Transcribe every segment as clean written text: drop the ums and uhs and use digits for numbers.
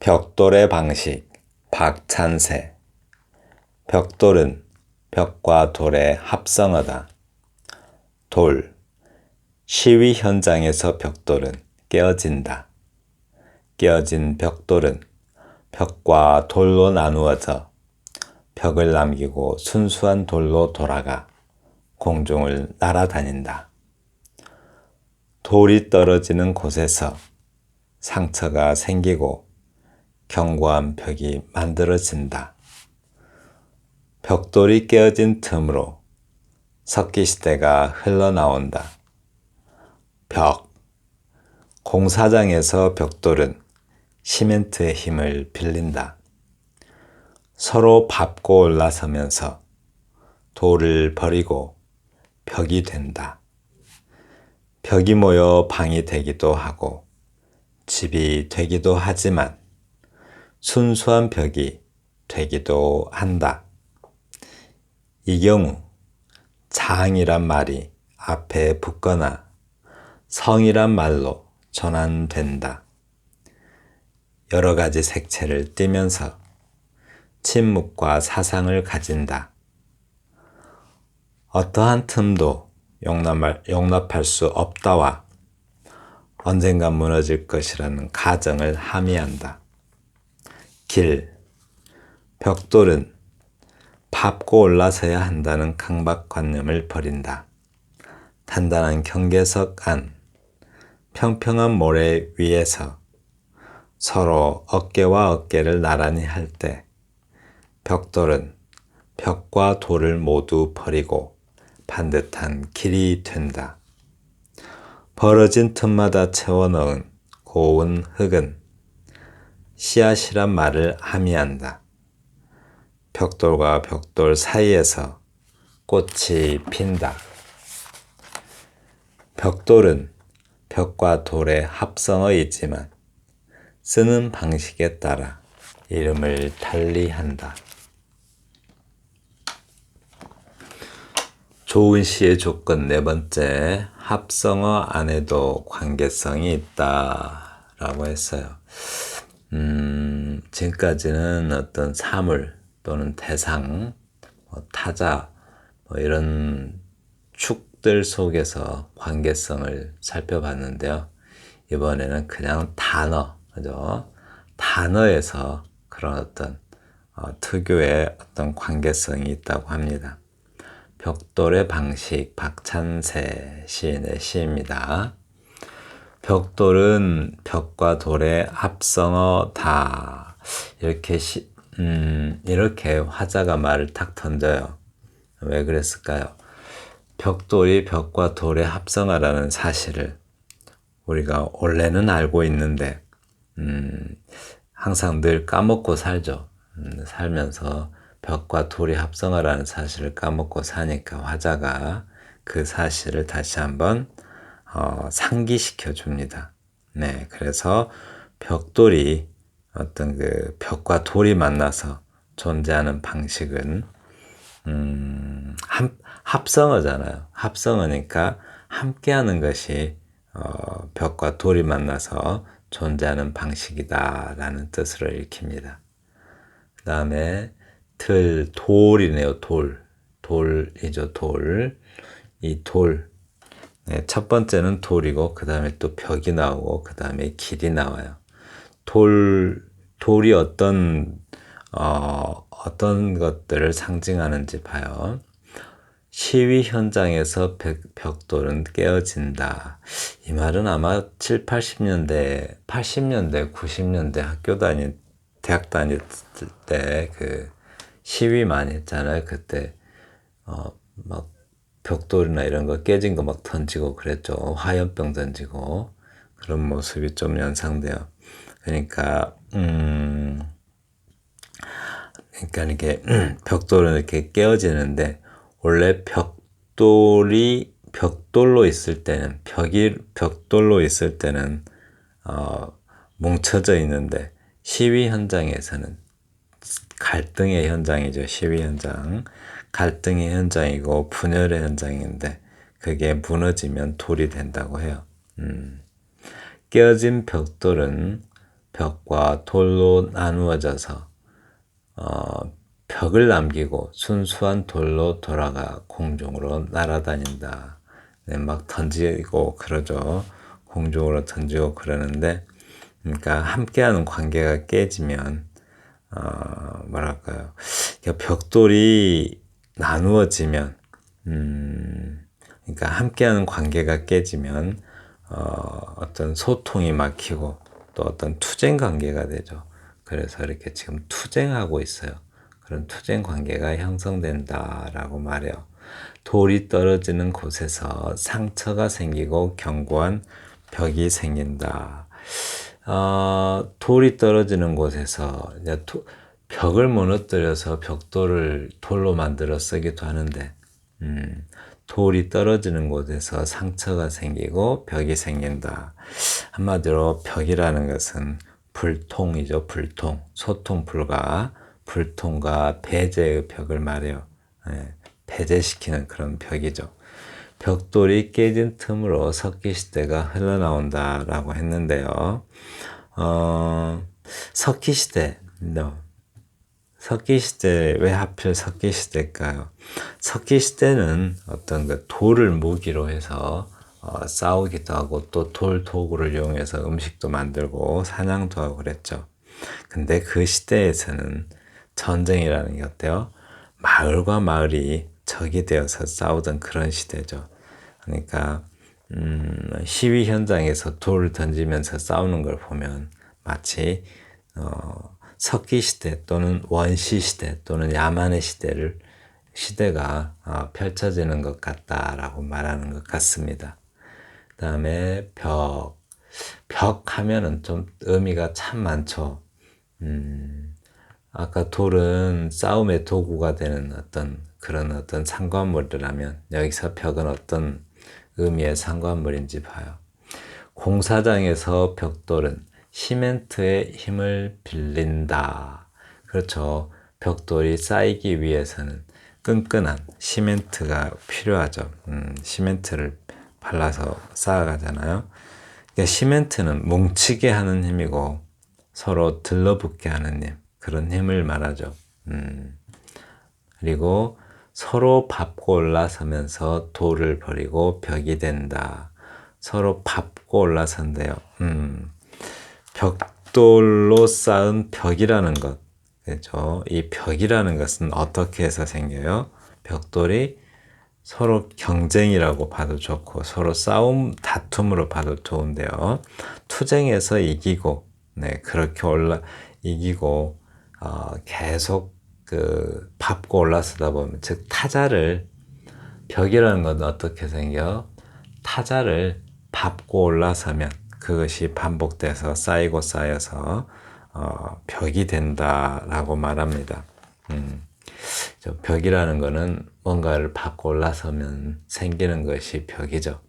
벽돌의 방식 박찬세. 벽돌은 벽과 돌의 합성어다. 돌. 시위 현장에서 벽돌은 깨어진다. 깨어진 벽돌은 벽과 돌로 나누어져 벽을 남기고 순수한 돌로 돌아가 공중을 날아다닌다. 돌이 떨어지는 곳에서 상처가 생기고 견고한 벽이 만들어진다. 벽돌이 깨어진 틈으로 석기시대가 흘러나온다. 벽. 공사장에서 벽돌은 시멘트의 힘을 빌린다. 서로 밟고 올라서면서 돌을 버리고 벽이 된다. 벽이 모여 방이 되기도 하고 집이 되기도 하지만 순수한 벽이 되기도 한다. 이 경우 장이란 말이 앞에 붙거나 성이란 말로 전환된다. 여러 가지 색채를 띠면서 침묵과 사상을 가진다. 어떠한 틈도 용납할 수 없다와 언젠가 무너질 것이라는 가정을 함의한다. 길. 벽돌은 밟고 올라서야 한다는 강박관념을 버린다. 단단한 경계석 안, 평평한 모래 위에서 서로 어깨와 어깨를 나란히 할 때 벽돌은 벽과 돌을 모두 버리고 반듯한 길이 된다. 벌어진 틈마다 채워넣은 고운 흙은 씨앗이란 말을 함의한다. 벽돌과 벽돌 사이에서 꽃이 핀다. 벽돌은 벽과 돌의 합성어이지만 쓰는 방식에 따라 이름을 달리한다. 좋은 시의 조건 네 번째, 합성어 안에도 관계성이 있다 라고 했어요. 지금까지는 어떤 사물 또는 대상, 타자 이런 축들 속에서 관계성을 살펴봤는데요. 이번에는 그냥 단어, 그죠? 단어에서 그런 어떤 특유의 어떤 관계성이 있다고 합니다. 벽돌의 방식 박찬세 시인의 시입니다. 벽돌은 벽과 돌의 합성어다. 이렇게 화자가 말을 탁 던져요. 왜 그랬을까요? 벽돌이 벽과 돌의 합성어라는 사실을 우리가 원래는 알고 있는데 항상 늘 까먹고 살죠. 살면서 벽과 돌이 합성어라는 사실을 까먹고 사니까 화자가 그 사실을 다시 한번 상기시켜 줍니다. 네, 그래서 벽돌이 어떤 그 벽과 돌이 만나서 존재하는 방식은 합성어잖아요. 합성어니까 함께하는 것이 벽과 돌이 만나서 존재하는 방식이다라는 뜻으로 읽힙니다. 그 다음에 돌이네요. 돌이죠. 돌. 이 돌. 네, 첫 번째는 돌이고 그 다음에 또 벽이 나오고 그 다음에 길이 나와요. 돌이 어떤 것들을 상징하는지 봐요. 시위 현장에서 벽돌은 깨어진다. 이 말은 아마 7, 80년대, 90년대 대학 다닐 때 그 시위 많이 했잖아요. 그때 막 벽돌이나 이런 거 깨진 거 막 던지고 그랬죠. 화염병 던지고 그런 모습이 좀 연상돼요. 그러니까 이게 벽돌은 이렇게 깨어지는데 원래 벽돌로 있을 때는 벽돌로 있을 때는 뭉쳐져 있는데 시위 현장에서는 갈등의 현장이죠. 시위 현장. 갈등의 현장이고 분열의 현장인데 그게 무너지면 돌이 된다고 해요. 깨어진 벽돌은 벽과 돌로 나누어져서 벽을 남기고 순수한 돌로 돌아가 공중으로 날아다닌다. 네, 막 던지고 그러죠. 공중으로 던지고 그러는데, 그러니까 함께하는 관계가 깨지면 뭐랄까요? 그러니까 벽돌이 나누어지면, 그러니까 함께하는 관계가 깨지면 어떤 소통이 막히고 또 어떤 투쟁 관계가 되죠. 그래서 이렇게 지금 투쟁하고 있어요. 그런 투쟁 관계가 형성된다라고 말해요. 돌이 떨어지는 곳에서 상처가 생기고 견고한 벽이 생긴다. 돌이 떨어지는 곳에서 벽을 무너뜨려서 벽돌을 돌로 만들어 쓰기도 하는데, 돌이 떨어지는 곳에서 상처가 생기고 벽이 생긴다. 한마디로 벽이라는 것은 불통이죠. 불통. 소통 불가. 불통과 배제의 벽을 말해요. 예, 배제시키는 그런 벽이죠. 벽돌이 깨진 틈으로 석기시대가 흘러나온다라고 했는데요. 석기시대, 석기시대, 왜 하필 석기시대일까요? 석기시대는 어떤 그 돌을 무기로 해서 싸우기도 하고 또 돌 도구를 이용해서 음식도 만들고 사냥도 하고 그랬죠. 근데 그 시대에서는 전쟁이라는 게 어때요? 마을과 마을이 적이 되어서 싸우던 그런 시대죠. 그러니까 시위 현장에서 돌을 던지면서 싸우는 걸 보면 마치 석기 시대 또는 원시 시대 또는 야만의 시대가 펼쳐지는 것 같다라고 말하는 것 같습니다. 그다음에 벽 하면은 좀 의미가 참 많죠. 아까 돌은 싸움의 도구가 되는 그런 어떤 상관물이라면 여기서 벽은 어떤 의미의 상관물인지 봐요. 공사장에서 벽돌은 시멘트의 힘을 빌린다. 그렇죠. 벽돌이 쌓이기 위해서는 끈끈한 시멘트가 필요하죠. 시멘트를 발라서 쌓아가잖아요. 그러니까 시멘트는 뭉치게 하는 힘이고 서로 들러붙게 하는 힘, 그런 힘을 말하죠. 그리고 서로 밟고 올라서면서 돌을 버리고 벽이 된다. 서로 밟고 올라선대요. 벽돌로 쌓은 벽이라는 것. 그렇죠? 이 벽이라는 것은 어떻게 해서 생겨요? 벽돌이 서로 경쟁이라고 봐도 좋고 서로 다툼으로 봐도 좋은데요. 투쟁에서 이기고, 네, 그렇게 이기고 계속 밟고 올라서다 보면, 즉 벽이라는 건 어떻게 생겨? 타자를 밟고 올라서면 그것이 반복돼서 쌓이고 쌓여서 벽이 된다라고 말합니다. 벽이라는 거는 뭔가를 밟고 올라서면 생기는 것이 벽이죠.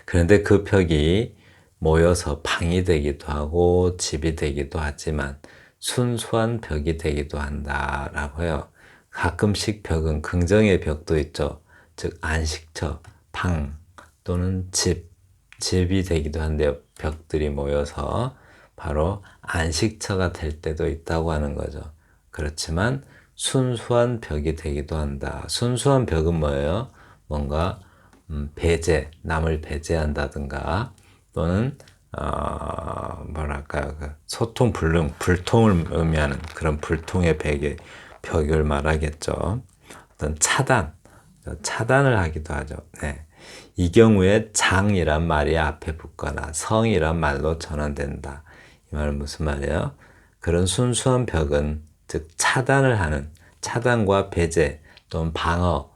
그런데 그 벽이 모여서 방이 되기도 하고 집이 되기도 하지만 순수한 벽이 되기도 한다라고 해요. 가끔씩 벽은 긍정의 벽도 있죠. 즉 안식처, 방 또는 집이 되기도 한데요. 벽들이 모여서 바로 안식처가 될 때도 있다고 하는 거죠. 그렇지만 순수한 벽이 되기도 한다. 순수한 벽은 뭐예요? 뭔가 남을 배제한다든가 또는 뭐랄까요, 소통 불통을 의미하는 그런 불통의 벽을 말하겠죠. 어떤 차단을 하기도 하죠. 네. 이 경우에 장이란 말이 앞에 붙거나 성이란 말로 전환된다. 이 말은 무슨 말이에요? 그런 순수한 벽은 즉 차단과 배제 또는 방어,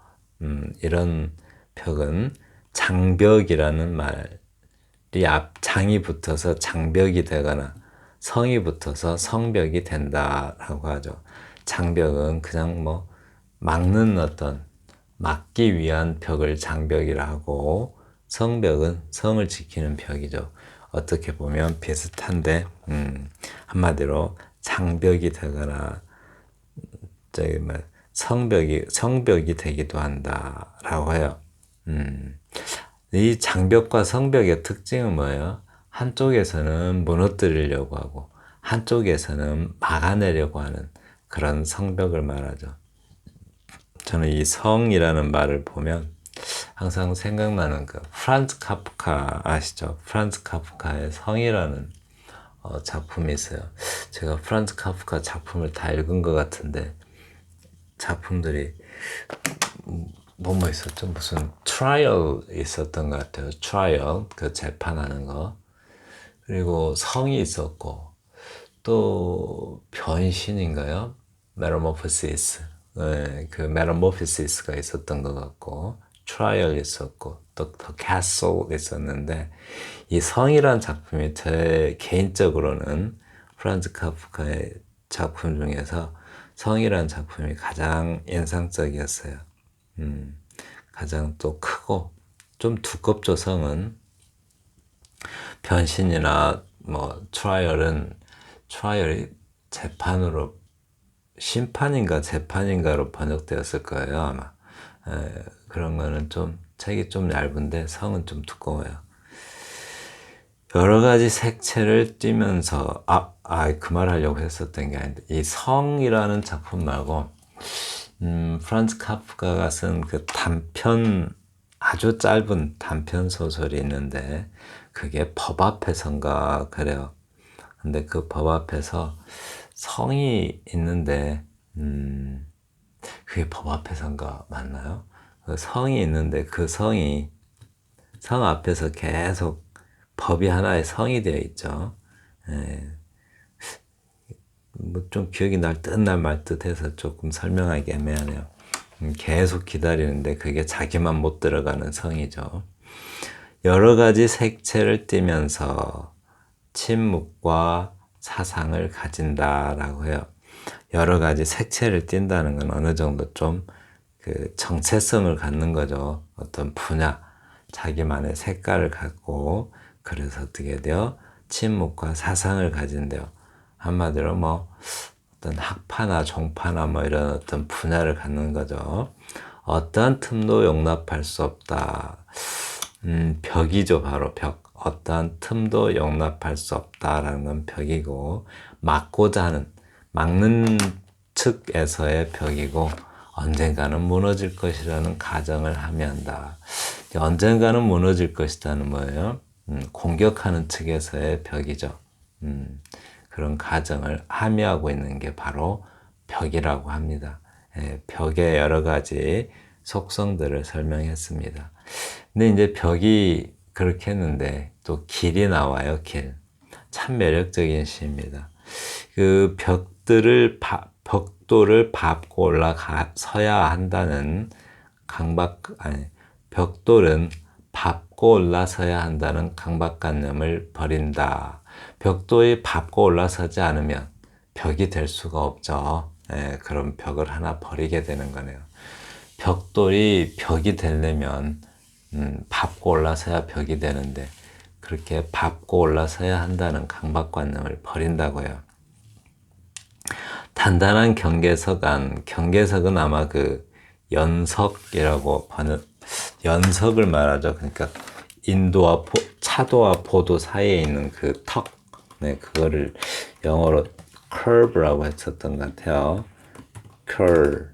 이런 벽은 장벽이라는 말이 장이 붙어서 장벽이 되거나 성이 붙어서 성벽이 된다라고 하죠. 장벽은 그냥 막기 위한 벽을 장벽이라 하고, 성벽은 성을 지키는 벽이죠. 어떻게 보면 비슷한데, 한마디로 장벽이 되거나 성벽이 되기도 한다라고 해요. 이 장벽과 성벽의 특징은 뭐예요? 한쪽에서는 무너뜨리려고 하고 한쪽에서는 막아내려고 하는 그런 성벽을 말하죠. 저는 이 성이라는 말을 보면 항상 생각나는 그 프란츠 카프카 아시죠? 프란츠 카프카의 성이라는 작품이 있어요. 제가 프란츠 카프카 작품을 다 읽은 것 같은데 작품들이 뭐뭐 있었죠? 무슨 트라이얼 있었던 것 같아요. 트라이얼 그 재판하는 거. 그리고 성이 있었고 또 변신인가요? 메tamorphosis. 네, 그 메tamorphosis가 있었던 것 같고 트라이얼 있었고 또 The Castle 있었는데 이 성이란 작품이 제 개인적으로는 프란츠 카프카의 작품 중에서 성이란 작품이 가장 인상적이었어요. 가장 또 크고 좀 두껍죠. 성은 변신이나 뭐 트라이얼이 재판으로 심판인가 재판인가로 번역되었을 거예요 아마. 그런 거는 좀 책이 좀 얇은데 성은 좀 두꺼워요. 여러 가지 색채를 띠면서 그 말 하려고 했었던 게 아닌데 이 성이라는 작품 말고 프란츠 카프카가 쓴 그 단편 아주 짧은 단편 소설이 있는데 그게 법 앞에서인가 그래요. 근데 그 법 앞에서 성이 있는데 그게 법 앞에서인가 맞나요? 그 성이 있는데 그 성이 성 앞에서 계속 법이 하나의 성이 되어 있죠. 뭐 좀 기억이 날 듯 날 말 듯 해서 조금 설명하기 애매하네요. 계속 기다리는데 그게 자기만 못 들어가는 성이죠. 여러 가지 색채를 띠면서 침묵과 사상을 가진다라고 해요. 여러 가지 색채를 띈다는 건 어느 정도 좀 그 정체성을 갖는 거죠. 어떤 분야, 자기만의 색깔을 갖고 그래서 어떻게 돼요? 침묵과 사상을 가진대요. 한마디로 뭐 어떤 학파나 종파나 뭐 이런 어떤 분야를 갖는 거죠. 어떠한 틈도 용납할 수 없다. 벽이죠, 바로 벽. 어떠한 틈도 용납할 수 없다라는 건 벽이고, 막는 측에서의 벽이고, 언젠가는 무너질 것이라는 가정을 함의한다. 언젠가는 무너질 것이다는 뭐예요? 공격하는 측에서의 벽이죠. 그런 가정을 함의하고 있는 게 바로 벽이라고 합니다. 벽의 여러 가지 속성들을 설명했습니다. 근데 이제 벽이 그렇게 했는데 또 길이 나와요, 길. 참 매력적인 시입니다. 그 벽돌을 밟고 올라서야 한다는 벽돌은 밟고 올라서야 한다는 강박관념을 버린다. 벽돌이 밟고 올라서지 않으면 벽이 될 수가 없죠. 그럼 벽을 하나 버리게 되는 거네요. 벽돌이 벽이 되려면 밟고 올라서야 벽이 되는데 그렇게 밟고 올라서야 한다는 강박관념을 버린다고요. 단단한 경계석은 아마 그 연석이라고 하는 연석을 말하죠. 그러니까 차도와 포도 사이에 있는 그 턱, 그거를 영어로 curve라고 했었던 것 같아요. curve.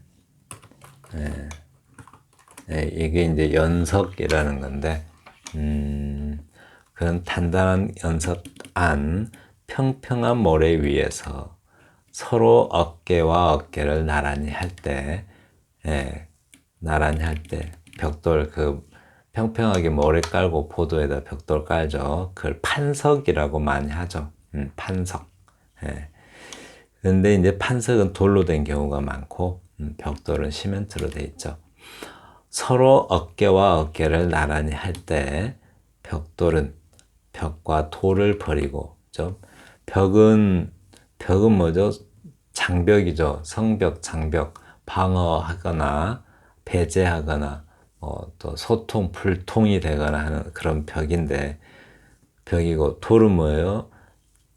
이게 이제 연석이라는 건데, 그런 단단한 연석 안 평평한 모래 위에서 서로 어깨와 어깨를 나란히 할 때, 벽돌 평평하게 모래 깔고 보도에다 벽돌 깔죠. 그걸 판석이라고 많이 하죠. 판석. 그런데 이제 판석은 돌로 된 경우가 많고, 벽돌은 시멘트로 돼 있죠. 서로 어깨와 어깨를 나란히 할 때 벽돌은 벽과 돌을 버리고 벽은 뭐죠? 장벽이죠. 성벽, 장벽, 방어하거나 배제하거나 또 소통, 불통이 되거나 하는 그런 벽이고 돌은 뭐예요?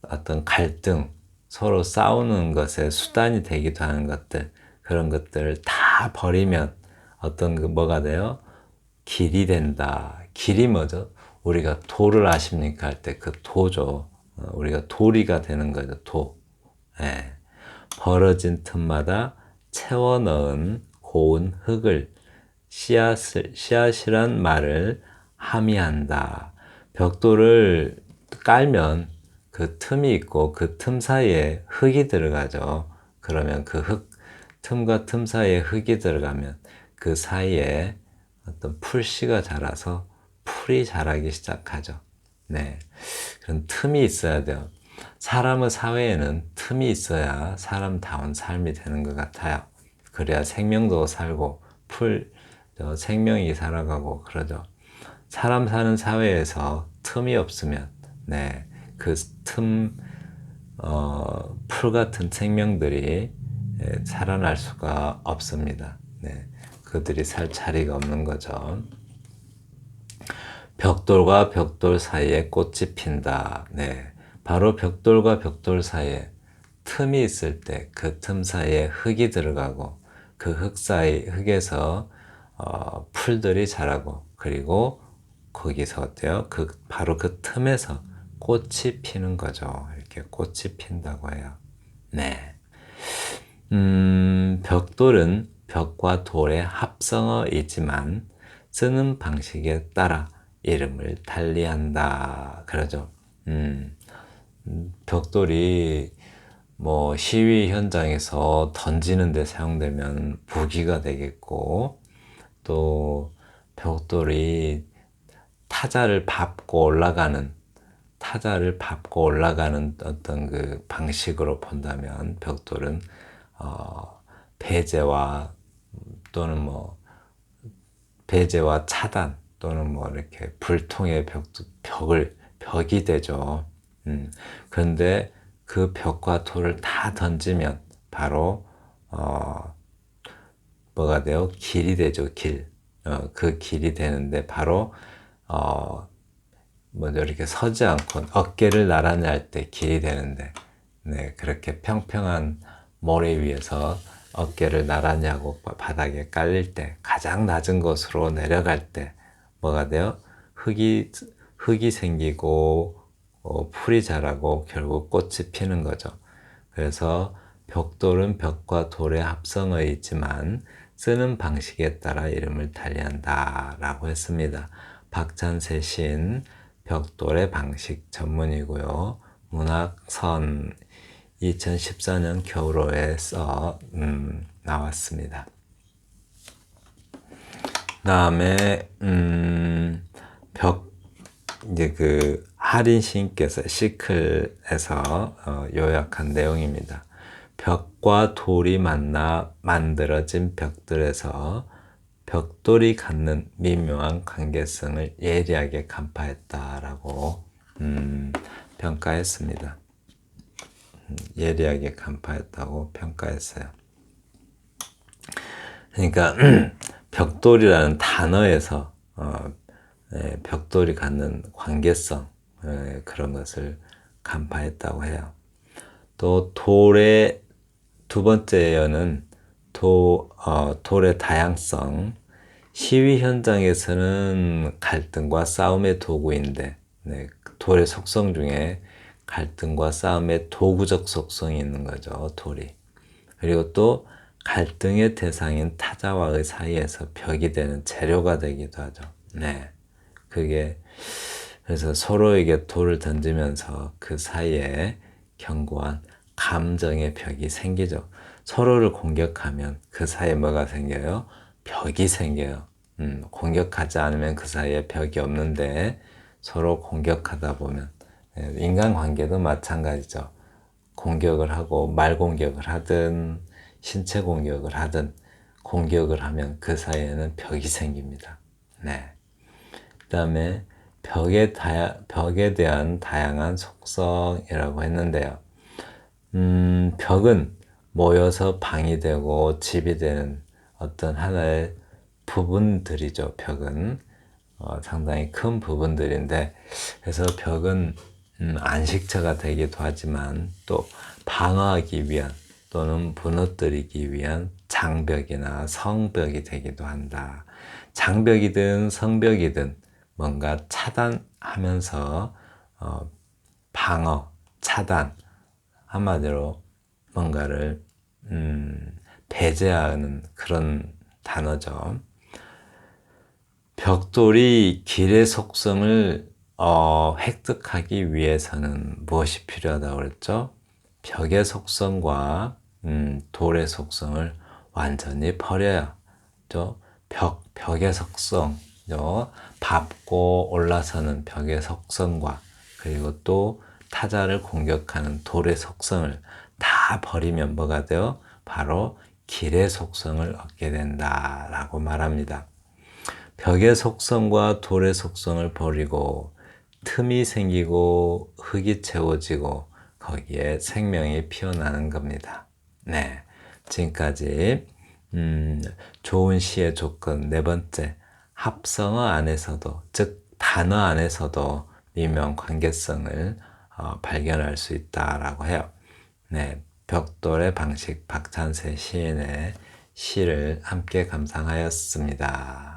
어떤 갈등, 서로 싸우는 것에 수단이 되기도 하는 것들, 그런 것들을 다 버리면 뭐가 돼요? 길이 된다. 길이 뭐죠? 우리가 도를 아십니까 할 때 그 도죠. 우리가 도리가 되는 거죠. 도. 예. 벌어진 틈마다 채워 넣은 고운 흙을 씨앗이란 말을 함의한다. 벽돌을 깔면 그 틈이 있고 그 틈 사이에 흙이 들어가죠. 그러면 그 틈과 틈 사이에 흙이 들어가면 그 사이에 어떤 풀씨가 자라서 풀이 자라기 시작하죠. 네. 그런 틈이 있어야 돼요. 사람의 사회에는 틈이 있어야 사람다운 삶이 되는 것 같아요. 그래야 생명도 살고 생명이 살아가고 그러죠. 사람 사는 사회에서 틈이 없으면 네, 그 풀 같은 생명들이 살아날 수가 없습니다. 네, 그들이 살 자리가 없는 거죠. 벽돌과 벽돌 사이에 꽃이 핀다. 네, 바로 벽돌과 벽돌 사이에 틈이 있을 때 그 틈 사이에 흙이 들어가고 그 흙에서 풀들이 자라고 그리고 거기서 어때요? 바로 그 틈에서 꽃이 피는 거죠. 이렇게 꽃이 핀다고 해요. 네. 벽돌은 벽과 돌의 합성어이지만 쓰는 방식에 따라 이름을 달리한다. 그러죠. 벽돌이 뭐 시위 현장에서 던지는 데 사용되면 무기가 되겠고 또 벽돌이 타자를 밟고 올라가는 어떤 그 방식으로 본다면 벽돌은 배제와 또는 뭐 배제와 차단 또는 뭐 이렇게 불통의 벽이 되죠. 그런데 그 벽과 돌을 다 던지면 바로 뭐가 돼요? 길이 되죠. 길. 그 길이 되는데 바로 먼저 이렇게 서지 않고 어깨를 나란히 할 때 길이 되는데 네, 그렇게 평평한 모래 위에서 어깨를 나란히 하고 바닥에 깔릴 때 가장 낮은 곳으로 내려갈 때 뭐가 돼요? 흙이 생기고 풀이 자라고 결국 꽃이 피는 거죠. 그래서 벽돌은 벽과 돌의 합성어이지만 쓰는 방식에 따라 이름을 달리한다 라고 했습니다. 박찬세 시인 벽돌의 방식 전문이고요. 문학선 2014년 겨울호에 나왔습니다. 다음에 이제 그 하린 시인께서 시클에서 요약한 내용입니다. 벽과 돌이 만나 만들어진 벽들에서 벽돌이 갖는 미묘한 관계성을 예리하게 간파했다라고 평가했습니다. 예리하게 간파했다고 평가했어요. 그러니까 벽돌이라는 단어에서 벽돌이 갖는 관계성 그런 것을 간파했다고 해요. 또 돌의 두 번째 여는 돌의 다양성. 시위 현장에서는 갈등과 싸움의 도구인데 돌의 속성 중에 갈등과 싸움의 도구적 속성이 있는 거죠. 돌이. 그리고 또 갈등의 대상인 타자와의 사이에서 벽이 되는 재료가 되기도 하죠. 네. 그래서 서로에게 돌을 던지면서 그 사이에 견고한 감정의 벽이 생기죠. 서로를 공격하면 그 사이에 뭐가 생겨요? 벽이 생겨요. 공격하지 않으면 그 사이에 벽이 없는데 서로 공격하다 보면 인간관계도 마찬가지죠. 공격을 하고 말 공격을 하든 신체 공격을 하든 공격을 하면 그 사이에는 벽이 생깁니다. 네. 그 다음에 벽에 대한 다양한 속성이라고 했는데요. 벽은 모여서 방이 되고 집이 되는 어떤 하나의 부분들이죠. 벽은 상당히 큰 부분들인데 그래서 벽은 안식처가 되기도 하지만 또 방어하기 위한 또는 무너뜨리기 위한 장벽이나 성벽이 되기도 한다. 장벽이든 성벽이든 뭔가 하면서 방어, 차단, 한마디로 뭔가를 배제하는 그런 단어죠. 벽돌이 길의 속성을 획득하기 위해서는 무엇이 필요하다고 그랬죠? 벽의 속성과 돌의 속성을 완전히 버려야죠. 벽의 속성, 밟고 올라서는 벽의 속성과 그리고 또 타자를 공격하는 돌의 속성을 다 버리면 뭐가 돼요? 바로 길의 속성을 얻게 된다라고 말합니다. 벽의 속성과 돌의 속성을 버리고 틈이 생기고 흙이 채워지고 거기에 생명이 피어나는 겁니다. 네, 지금까지 좋은 시의 조건 네 번째, 합성어 안에서도, 즉 단어 안에서도 미묘한 관계성을 발견할 수 있다라고 해요. 네, 벽돌의 방식 박찬세 시인의 시를 함께 감상하였습니다.